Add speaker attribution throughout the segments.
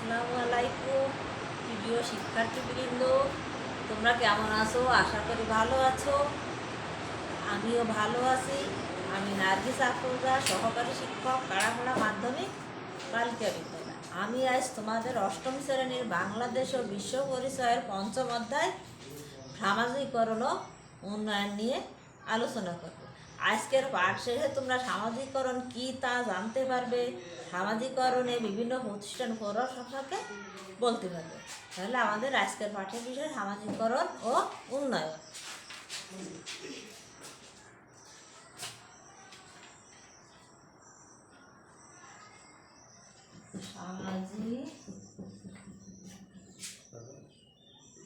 Speaker 1: আসসালামু আলাইকুম প্রিয় শিক্ষার্থীবৃন্দ, তোমরা কেমন আছো? আশা করি ভালো আছো। আমিও ভালো আছি। আমি নার্গিস আফরোজা, সহকারী শিক্ষক, কাড়াখোড়া মাধ্যমিক বালিকা বিদ্যালয়। আমি আজ তোমাদের অষ্টম শ্রেণীর বাংলাদেশ ও বিশ্ব পরিচয়ের পঞ্চম অধ্যায় সামাজিকরণ ও উন্নয়ন নিয়ে আলোচনা করব। আজকের পাঠ শেষে তোমরা সামাজিকরণ কী তা জানতে পারবে। সামাজিকরণে বিভিন্ন প্রতিষ্ঠান সম্পর্কে বলতে পারবে। তাহলে আমাদের আজকের পাঠের বিষয় সামাজিকরণ ও উন্নয়ন।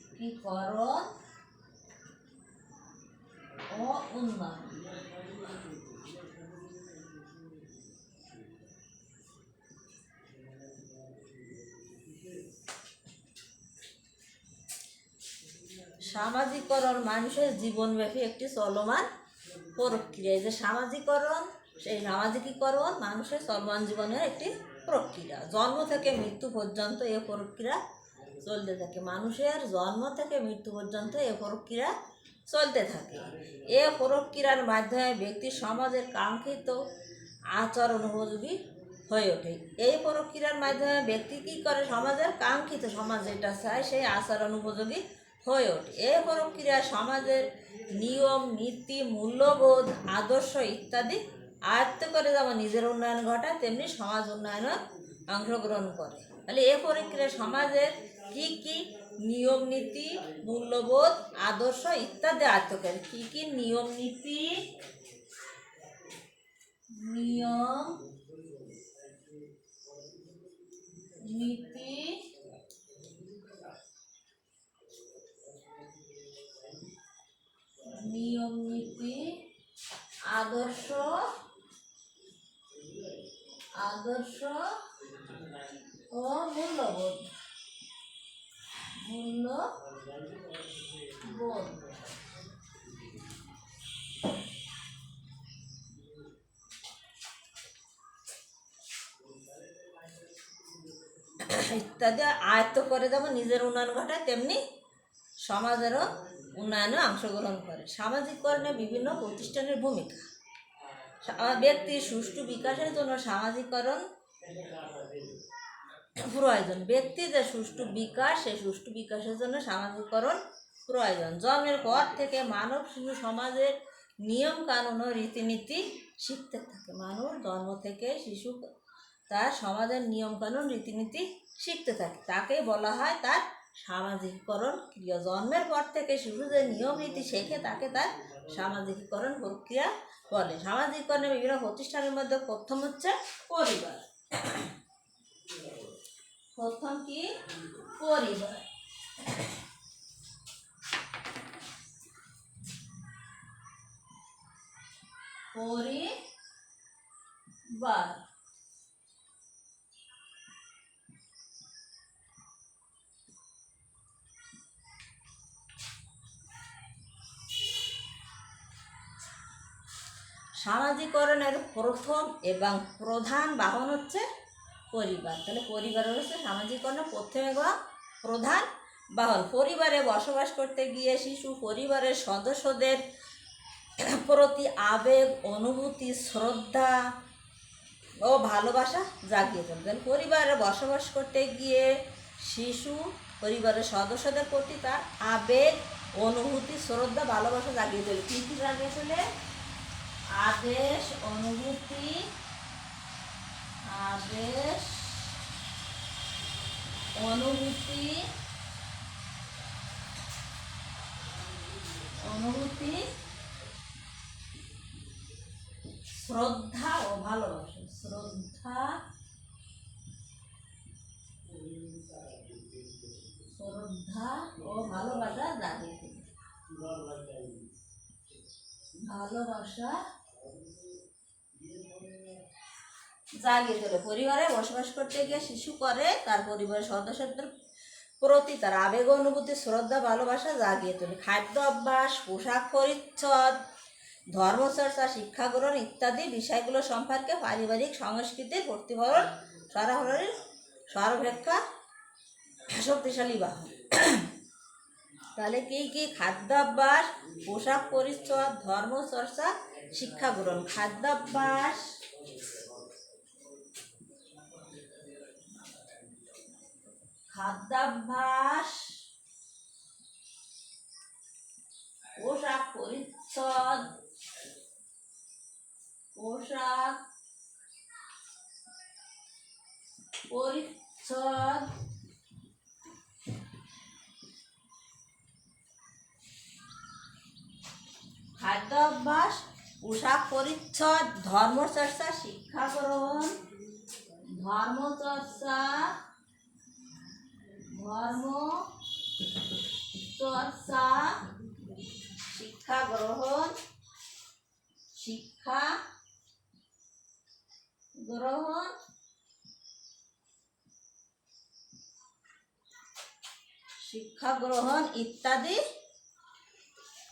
Speaker 1: সামাজিকীকরণ ও উন্নয়ন। সামাজিকরণ মানুষের জীবনব্যাপী একটি চলমান প্রক্রিয়া। যে সামাজিকরণ, সেই সামাজিকীকরণ মানুষের চলমান জীবনের একটি প্রক্রিয়া। জন্ম থেকে মৃত্যু পর্যন্ত এ প্রক্রিয়া চলতে থাকে। মানুষের জন্ম থেকে মৃত্যু পর্যন্ত এ প্রক্রিয়া চলতে থাকে। এ প্রক্রিয়ার মাধ্যমে ব্যক্তি সমাজের কাঙ্ক্ষিত আচরণ উপযোগী হয়ে ওঠে। এই প্রক্রিয়ার মাধ্যমে ব্যক্তি কী করে? সমাজের কাঙ্ক্ষিত, সমাজ যেটা চায় সেই আচরণ উপযোগী হয়ে ওঠে। এই প্রক্রিয়া সমাজের নিয়ম, নীতি, মূল্যবোধ, আদর্শ ইত্যাদি আয়ত্ত করে যেমন নিজের উন্নয়ন ঘটায়, তেমনি সমাজ উন্নয়নে অংশগ্রহণ করে। তাহলে এই প্রক্রিয়া সমাজের কী কী নিয়ম, নীতি, মূল্যবোধ, আদর্শ ইত্যাদি আয়ত্ত করে। কী কী নিয়ম, নীতি, আদর্শ ও মূল্যবোধ। ইত্যাদি আয়ত্ত করে যেমন নিজের উন্নয়ন ঘটায়, তেমনি সমাজেরও উন্নয়নে অংশগ্রহণ করে। সামাজিককরণে বিভিন্ন প্রতিষ্ঠানের ভূমিকা। ব্যক্তির সুষ্ঠু বিকাশের জন্য সামাজিকরণ প্রয়োজন। ব্যক্তির যে সুষ্ঠু বিকাশ, সেই সুষ্ঠু বিকাশের জন্য সামাজিকরণ প্রয়োজন। জন্মের পর থেকে মানব শিশু সমাজের নিয়ম কানুন ও রীতিনীতি শিখতে থাকে। মানুষ জন্ম থেকে শিশু তার সমাজের নিয়ম কানুন রীতিনীতি শিখতে থাকে, তাকে বলা হয় তার সামাজিকীকরণ ক্রিয়া। জন্মের পর থেকে শিশু যে নিয়ম নীতি শেখে, তাকে তার সামাজিকীকরণ প্রক্রিয়া বলে। সামাজিকীকরণের বিভিন্ন প্রতিষ্ঠানের মধ্যে প্রথম হচ্ছে পরিবার। প্রথম কি? পরিবার। পরিবার সামাজিকরণের প্রথম এবং প্রধান বাহন হচ্ছে পরিবার। তাহলে পরিবারের হচ্ছে সামাজিকরণের প্রথম এবং প্রধান বাহন। পরিবারে বসবাস করতে গিয়ে শিশু পরিবারের সদস্যদের প্রতি আবেগ, অনুভূতি, শ্রদ্ধা ও ভালোবাসা জাগিয়ে তোলে। তাহলে পরিবারে বসবাস করতে গিয়ে শিশু পরিবারের সদস্যদের প্রতি তার আবেগ, অনুভূতি, শ্রদ্ধা, ভালোবাসা জাগিয়ে তোলে। কী কী জাগিয়ে তোলে? আবেগ, অনুভূতি, শ্রদ্ধা ও ভালোবাসা। শ্রদ্ধা ও ভালোবাসা জাগিয়ে তোলে। ভালোবাসা জাগিয়ে তোলে। পরিবারে বসবাস করতে গিয়ে শিশু করে তার পরিবারের সদস্যদের প্রতি তার আবেগ, অনুভূতি, শ্রদ্ধা, ভালোবাসা জাগিয়ে তোলে। খাদ্য অভ্যাস, পোশাক পরিচ্ছদ, ধর্মচর্চা, শিক্ষা গ্রহণ ইত্যাদি বিষয়গুলো সম্পর্কে পারিবারিক সংস্কৃতির প্রতিফলন সর্বাপেক্ষা শক্তিশালী বাহন। তাহলে কি কি? খাদ্যাভ্যাস, পোশাক পরিচ্ছদ, ধর্মচর্চা, শিক্ষা গ্রহণ। খাদ্যাভ্যাস, খাদ্যাভ্যাস, পোশাক পরিচ্ছদ, পোশাক পরিচ্ছদ, খাদ্যাভ্যাস, পোশাক পরিচ্ছদ, ধর্মচর্চা, শিক্ষা গ্রহণ। ধর্মচর্চা, ধর্মচর্চা, শিক্ষা গ্রহণ, শিক্ষা গ্রহণ, শিক্ষা গ্রহণ ইত্যাদি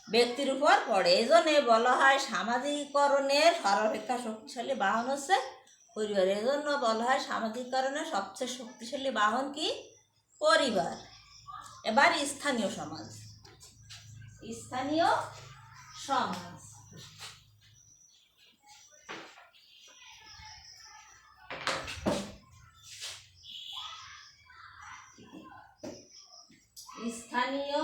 Speaker 1: ব্যক্তির উপর পড়ে। এই জন্য বলা হয় সামাজিকীকরণের সর্বাপেক্ষা শক্তিশালী বাহন হচ্ছে পরিবার। এই জন্য বলা হয় সামাজিকীকরণের সবচেয়ে শক্তিশালী বাহন কি? পরিবার। এবার স্থানীয় সমাজ। স্থানীয় সমাজ, স্থানীয়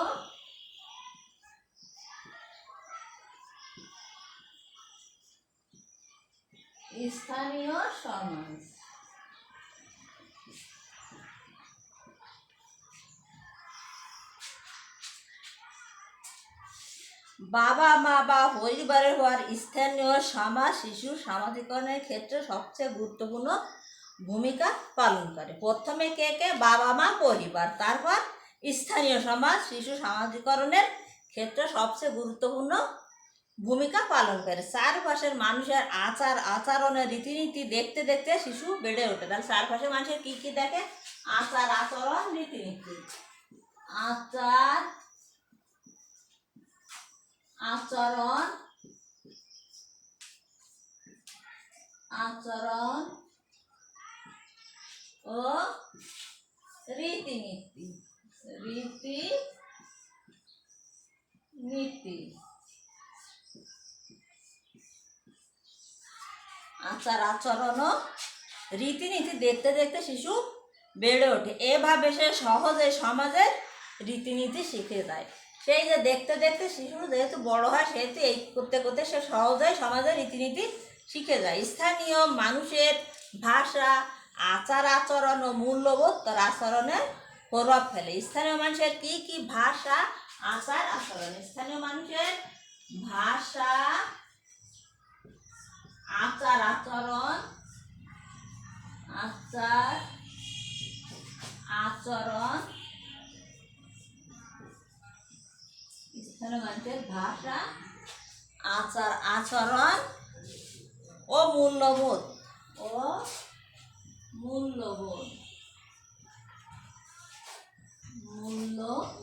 Speaker 1: স্থানীয় সমাজ। বাবা মা বা পরিবারের হওয়ার স্থানীয় সমাজ শিশু সামাজিকরণের ক্ষেত্রে সবচেয়ে গুরুত্বপূর্ণ ভূমিকা পালন করে। প্রথমে কে কে? বাবা মা, পরিবার। তারপর স্থানীয় সমাজ শিশু সামাজিকরণের ক্ষেত্রে সবচেয়ে গুরুত্বপূর্ণ ভূমিকা পালন করে। চারপাশের মানুষের আচার আচরণের রীতিনীতি দেখতে দেখতে শিশু বেড়ে ওঠে। তাহলে চারপাশের মানুষের কি কি দেখে? আচার আচরণ, রীতিনীতি। আচার আচরণ, আচরণ ও রীতিনীতি। রীতিনীতি, আচার আচরণ ও রীতিনীতি দেখতে দেখতে শিশু বেড়ে ওঠে। এভাবে সে সহজে সমাজের রীতিনীতি শিখে যায়। সেই যে দেখতে দেখতে শিশু যেহেতু বড় হয়, সেহেতু এই করতে করতে সে সহজেই সমাজের রীতিনীতি শিখে যায়। স্থানীয় মানুষের ভাষা, আচার আচরণ ও মূল্যবোধ তার আচরণে প্রভাব ফেলে। স্থানীয় মানুষের কি কি? ভাষা, আচার আচরণ। স্থানীয় মানুষের ভাষা, আচার আচরণ, আচার আচরণ, স্থানীয় মানুষের ভাষা, আচার আচরণ ও মূল্যবোধ, ও মূল্যবোধ, মূল্যবোধ।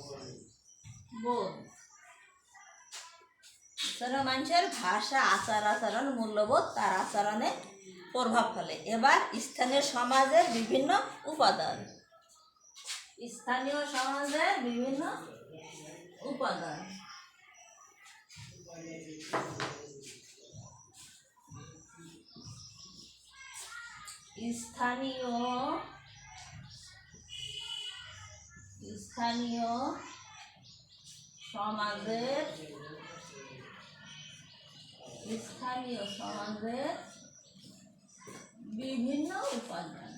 Speaker 1: স্থানীয় মানুষের ভাষা, আচার আচরণ, মূল্যবোধ তার আচরণে প্রভাব ফেলে। এবার স্থানীয় সমাজের বিভিন্ন উপাদান। স্থানীয় সমাজের বিভিন্ন উপাদান। স্থানীয় সমাজের বিভিন্ন উপাদান।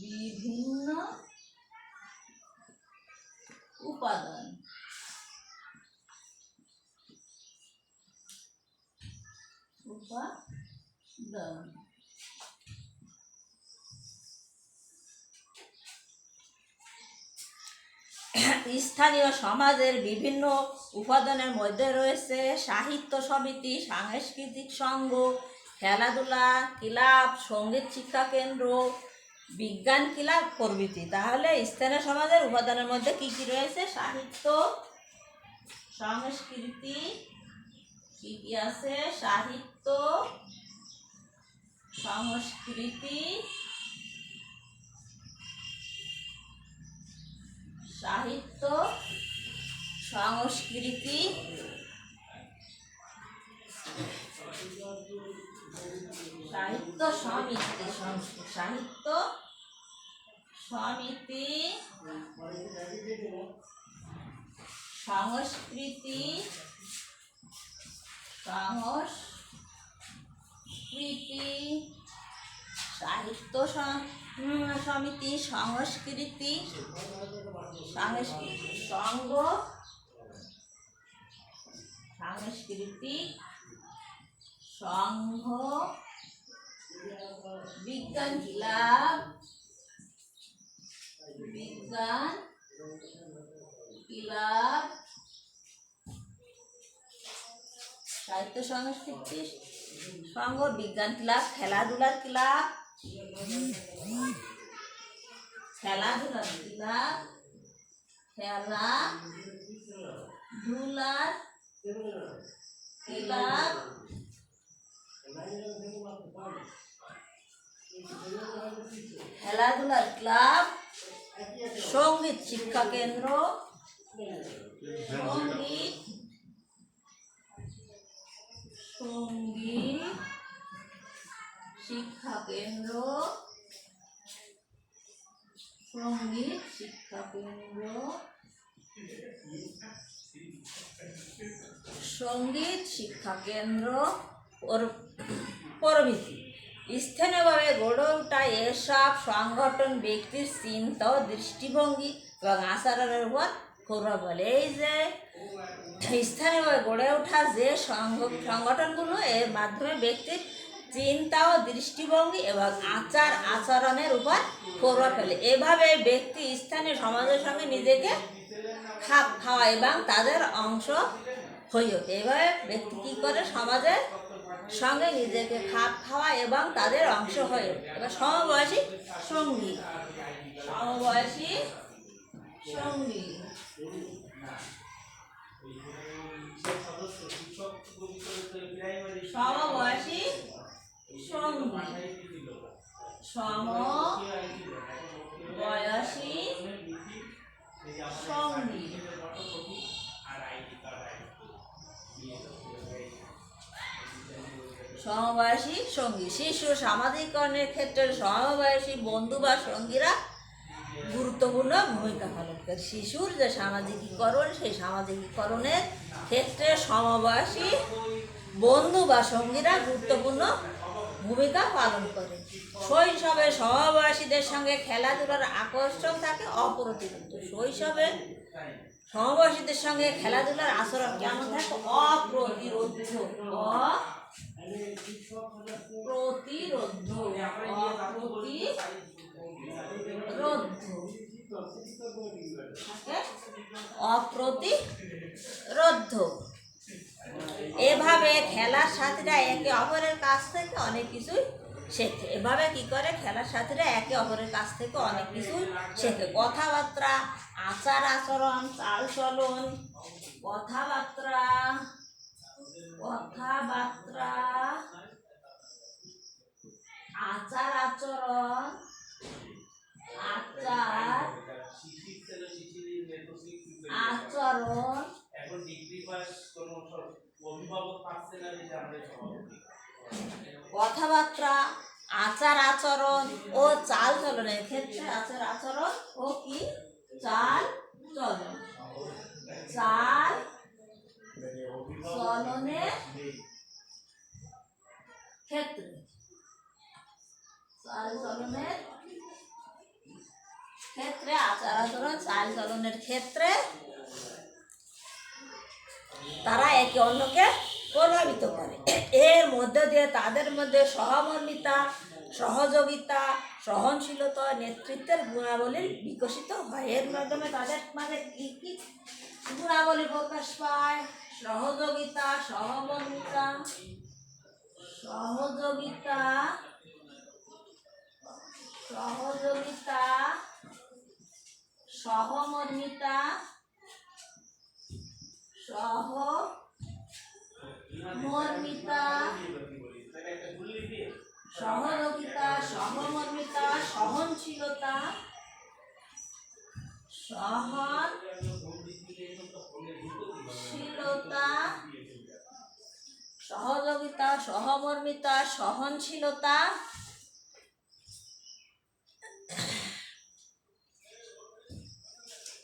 Speaker 1: বিভিন্ন উপাদান। স্থানীয় সমাজের বিভিন্ন উপাদানের মধ্যে রয়েছে সাহিত্য সমিতি, সাংস্কৃতিক সংঘ, খেলাধুলা ক্লাব, সঙ্গীত শিক্ষা কেন্দ্র, বিজ্ঞান ক্লাব প্রভৃতি। তাহলে স্থানীয় সমাজের উপাদানের মধ্যে কি কি রয়েছে? সাহিত্য, সংস্কৃতি, কি কি আছে? সাহিত্য, সংস্কৃতি, সাহিত্য সংস্কৃতি সাহিত্য সমিতি সাহিত্য সমিতি সংস্কৃতি সাহিত্য সমিতি সংস্কৃতি সংঘ সাংস্কৃতিক সংঘ বিজ্ঞান ক্লাব সাহিত্য সংস্কৃতি সংঘ বিজ্ঞান ক্লাব খেলাধুলার ক্লাব খেলাধুলার ক্লাব খেলাধুলার ক্লাব সঙ্গীত শিক্ষা কেন্দ্র সঙ্গীত শিক্ষা কেন্দ্র প্রভৃতি। স্থানীয়ভাবে গড়ে ওঠা এসব সংগঠন ব্যক্তির চিন্তা ও দৃষ্টিভঙ্গি এবং আচরণের উপর প্রভাব ফেলে। এই যে স্থানীয়ভাবে গড়ে ওঠা যে সংগঠনগুলো এর মাধ্যমে ব্যক্তির চিন্তা ও দৃষ্টিভঙ্গি এবং আচরণের উপর প্রভাব ফেলে। এভাবে ব্যক্তি স্থানীয় সমাজের সঙ্গে নিজেকে খাপ খাওয়া এবং তাদের অংশ হয়ে ওঠে। এভাবে ব্যক্তি কী করে সমাজের সঙ্গে নিজেকে খাপ খাওয়া এবং তাদের অংশ হয়ে ওঠে। এবার সমবয়সী সঙ্গী সমবয়সী সঙ্গী সমবয়সী সঙ্গী শিশু সামাজিকরণের ক্ষেত্রে সমবয়সী বন্ধু বা সঙ্গীরা গুরুত্বপূর্ণ ভূমিকা পালন করে। শিশুর যে সামাজিকীকরণ, সেই সামাজিকীকরণের ক্ষেত্রে সমবয়সী বন্ধু বা সঙ্গীরা গুরুত্বপূর্ণ ভূমিকা পালন করে। শৈশবে সমবয়সীদের সঙ্গে খেলাধুলার আকর্ষণ থাকে অপ্রতিরোধ্য। শৈশবে সমবয়সীদের সঙ্গে খেলাধুলার আচরণ কেমন থাকে? অপ্রতিরোধ্য। অপ্রতিরোধ্য। এভাবে খেলার সাথীরা একে অপরের কাছ থেকে অনেক কিছুই শেখে। এভাবে কি করে খেলার সাথীরা একে অপরের কাছ থেকে অনেক কিছুই শেখে। কথাবার্তা, আচার আচরণ, চালচলন, কথাবার্তা, আচার আচরণ, কথাবার্তা, আচার আচরণ ও চাল চলনের ক্ষেত্রে আচার আচরণ ও কি চাল চলন চলনের ক্ষেত্রে আচার আচরণ চাল চলনের ক্ষেত্রে তারা একে অন্যকে প্রভাবিত করে। এর মধ্যে দিয়ে তাদের মধ্যে সহমর্মিতা, সহযোগিতা, সহনশীলতা, নেতৃত্বের গুণাবলী বিকশিত হয়। এর মাধ্যমে তাদের মাঝে কি কি গুণাবলী প্রকাশ পায়? সহযোগিতা, সহমর্মিতা, সহমর্মিতা, সহযোগিতা, সহমর্মিতা, সহনশীলতা, সহনশীলতা, সহযোগিতা, সহমর্মিতা, সহনশীলতা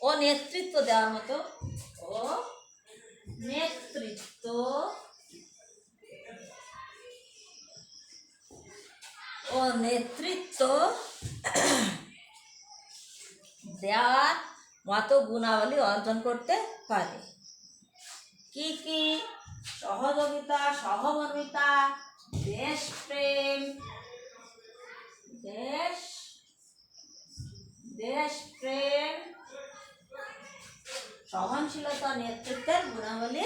Speaker 1: ও নেতৃত্ব দেওয়ার মতো, ও নেতৃত্ব দেওয়ার মতো গুণাবলী অর্জন করতে পারে। কি কি? সহযোগিতা, সহমর্মিতা, দেশপ্রেম, দেশপ্রেম, সহনশীলতা, নেতৃত্বের গুণাবলী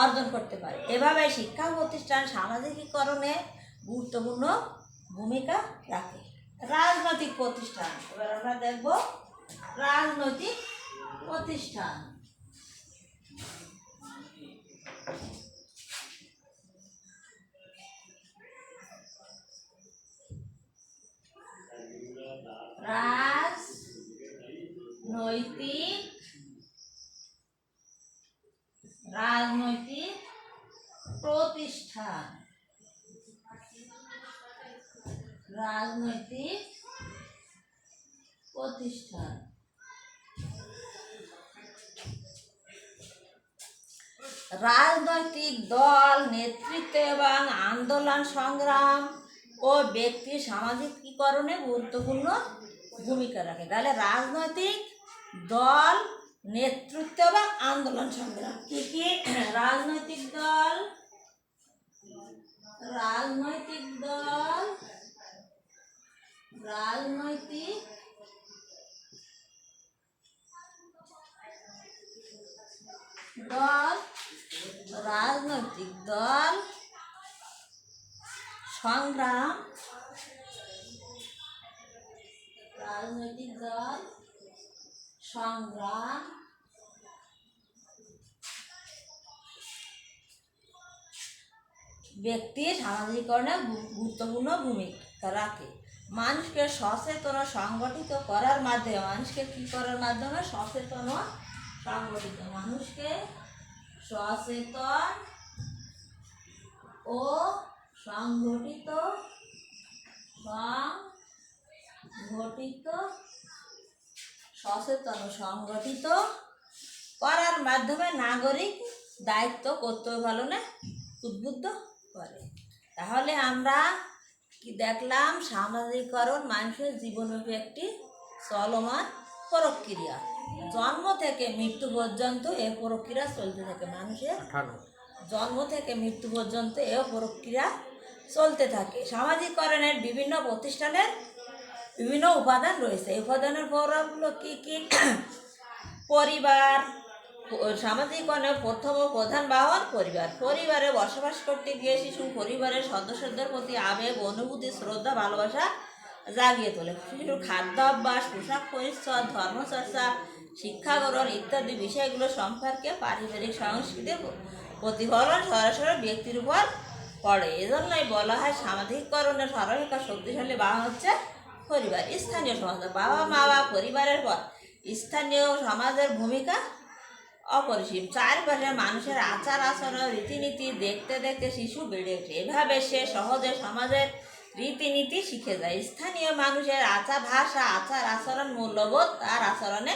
Speaker 1: অর্জন করতে পারে। এভাবে শিক্ষা প্রতিষ্ঠান সামাজিকীকরণে গুরুত্বপূর্ণ ভূমিকা রাখে। রাজনৈতিক প্রতিষ্ঠান, এবার আমরা দেখব রাজনৈতিক প্রতিষ্ঠান। রাজনৈতিক প্রতিষ্ঠান, রাজনৈতিক প্রতিষ্ঠান রাজনৈতিক দল, নেতৃত্ব এবং আন্দোলন সংগ্রাম ও ব্যক্তির সামাজিকীকরণে গুরুত্বপূর্ণ ভূমিকা রাখে। তাহলে রাজনৈতিক দল, নেতৃত্ব এবং আন্দোলন সংগ্রাম কি কি? রাজনৈতিক দল, রাজনৈতিক দল, রাজনৈতিক দল, রাজনৈতিক দল সংগ্রাম, রাজনৈতিক দল সংগ্রাম ব্যক্তির সামাজিকীকরণে গুরুত্বপূর্ণ ভূমিকা রাখে। মানুষকে সচেতন ও সংগঠিত করার মাধ্যমে, মানুষকে কি করার মাধ্যমে? সচেতন ও সংগঠিত, মানুষকে সচেতন ও সংগঠিত সচেতন ও সংগঠিত করার মাধ্যমে নাগরিক দায়িত্ব কর্তব্য পালনে উদ্বুদ্ধ করে। তাহলে আমরা কি দেখলাম? সামাজিকীকরণ মানুষের জীবনব্যাপী একটি চলমান প্রক্রিয়া। জন্ম থেকে মৃত্যু পর্যন্ত এ প্রক্রিয়া চলতে থাকে। মানুষের জন্ম থেকে মৃত্যু পর্যন্ত এ প্রক্রিয়া চলতে থাকে। সামাজিকীকরণের বিভিন্ন প্রতিষ্ঠানের বিভিন্ন উপাদান রয়েছে। এই উপাদানের প্রভাবগুলো কি কি? পরিবার, সামাজিকীকরণের প্রথম ও প্রধান বাহন পরিবার। পরিবারে বসবাস করতে গিয়ে শিশু পরিবারের সদস্যদের প্রতি আবেগ, অনুভূতি, শ্রদ্ধা, ভালোবাসা জাগিয়ে তোলে। শিশুর খাদ্যাভ্যাস, পোশাক পরিচ্ছদ, ধর্মচর্চা, শিক্ষা গ্রহণ ইত্যাদি বিষয়গুলো সম্পর্কে পারিবারিক সংস্কৃতির প্রতিফলন সরাসরি ব্যক্তির উপর পড়ে। এজন্যই বলা হয় সামাজিকীকরণের সর্বাধিক শক্তিশালী বাহন হচ্ছে পরিবার। স্থানীয় সমাজ, বাবা মা বা পরিবারের পর স্থানীয় সমাজের ভূমিকা অপরিসীম। চারপাশের মানুষের আচার আচরণ, রীতিনীতি দেখতে দেখতে শিশু বেড়ে ওঠে। এভাবে সে সহজে সমাজের রীতিনীতি শিখে যায়। স্থানীয় মানুষের ভাষা, আচার আচরণ, মূল্যবোধ তার আচরণে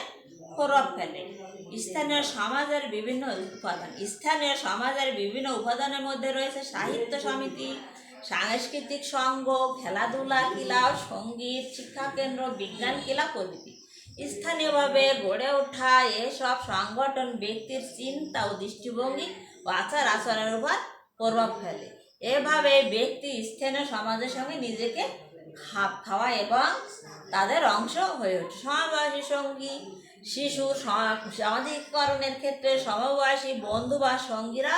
Speaker 1: প্রভাব ফেলে। স্থানীয় সমাজের বিভিন্ন উপাদান। স্থানীয় সমাজের বিভিন্ন উপাদানের মধ্যে রয়েছে সাহিত্য সমিতি, সাংস্কৃতিক সংঘ, খেলাধুলা, ক্লাব, সঙ্গীত, শিক্ষাকেন্দ্র, বিজ্ঞান ক্লাব প্রভৃতি। স্থানীয়ভাবে গড়ে ওঠা এসব সংগঠন ব্যক্তির চিন্তা ও দৃষ্টিভঙ্গি ও আচার আচরণের উপর প্রভাব ফেলে। এভাবে ব্যক্তি স্থানীয় সমাজের সঙ্গে নিজেকে খাপ খাওয়া এবং তাদের অংশ হয়ে ওঠে। সমবয়সী সঙ্গী, শিশুর সামাজিকীকরণের ক্ষেত্রে সমবয়সী বন্ধু বা সঙ্গীরা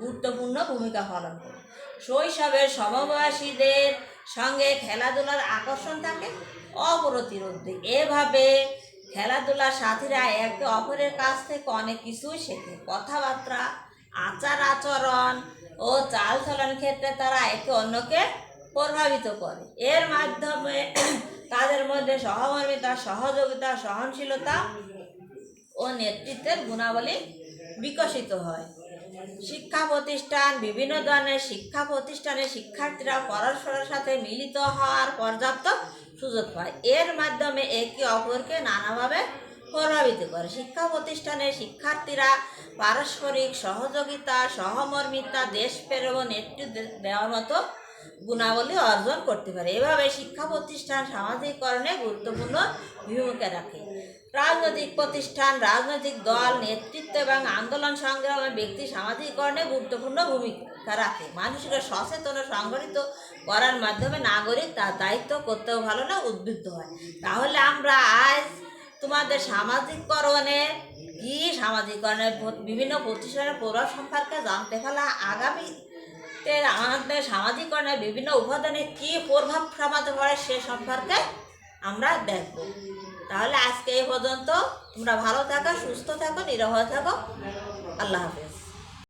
Speaker 1: গুরুত্বপূর্ণ ভূমিকা পালন করে। শৈশবের সমবয়সীদের সঙ্গে খেলাধুলার আকর্ষণ থাকে অপ্রতিরোধ। এভাবে খেলাধুলার সাথীরা একে অপরের কাছ থেকে অনেক কিছুই শেখে। কথাবার্তা, আচার আচরণ ও চালচলনের ক্ষেত্রে তারা একে অন্যকে প্রভাবিত করে। এর মাধ্যমে তাদের মধ্যে সহমর্মিতা, সহযোগিতা, সহনশীলতা ও নেতৃত্বের গুণাবলী বিকশিত হয়। শিক্ষা প্রতিষ্ঠান, বিভিন্ন ধরনের শিক্ষা প্রতিষ্ঠানে শিক্ষার্থীরা পরস্পরের সাথে মিলিত হওয়ার পর্যাপ্ত সুযোগ পায়। এর মাধ্যমে একে অপরকে নানাভাবে প্রভাবিত করে। শিক্ষা প্রতিষ্ঠানে শিক্ষার্থীরা পারস্পরিক সহযোগিতা, সহমর্মিতা, দেশপ্রেম ও নেতৃত্ব দেওয়ার মতো গুণাবলী অর্জন করতে পারে। এভাবে শিক্ষা প্রতিষ্ঠান সামাজিকরণে গুরুত্বপূর্ণ ভূমিকা রাখে। রাজনৈতিক প্রতিষ্ঠান, রাজনৈতিক দল, নেতৃত্ব এবং আন্দোলন সংগ্রামে ব্যক্তি সামাজিকরণে গুরুত্বপূর্ণ ভূমিকা রাখে। মানুষকে সচেতন ও সংগঠিত করার মাধ্যমে নাগরিক তার দায়িত্ব করতেও ভালো না উদ্বুদ্ধ হয়। তাহলে আমরা আজ তোমাদের সামাজিকরণের কি, সামাজিকরণের বিভিন্ন প্রতিষ্ঠানের প্রভাব সম্পর্কে জানতে পারলে আগামীতে আমাদের সামাজিকরণের বিভিন্ন উপাদানে কী প্রভাব সমাজে পড়ে সে সম্পর্কে আমরা দেখব। তাহলে আজকে এই পর্যন্ত। তোমরা ভালো থাকো, সুস্থ থাকো, নিরাপদ থাকো। আল্লাহ হাফেজ।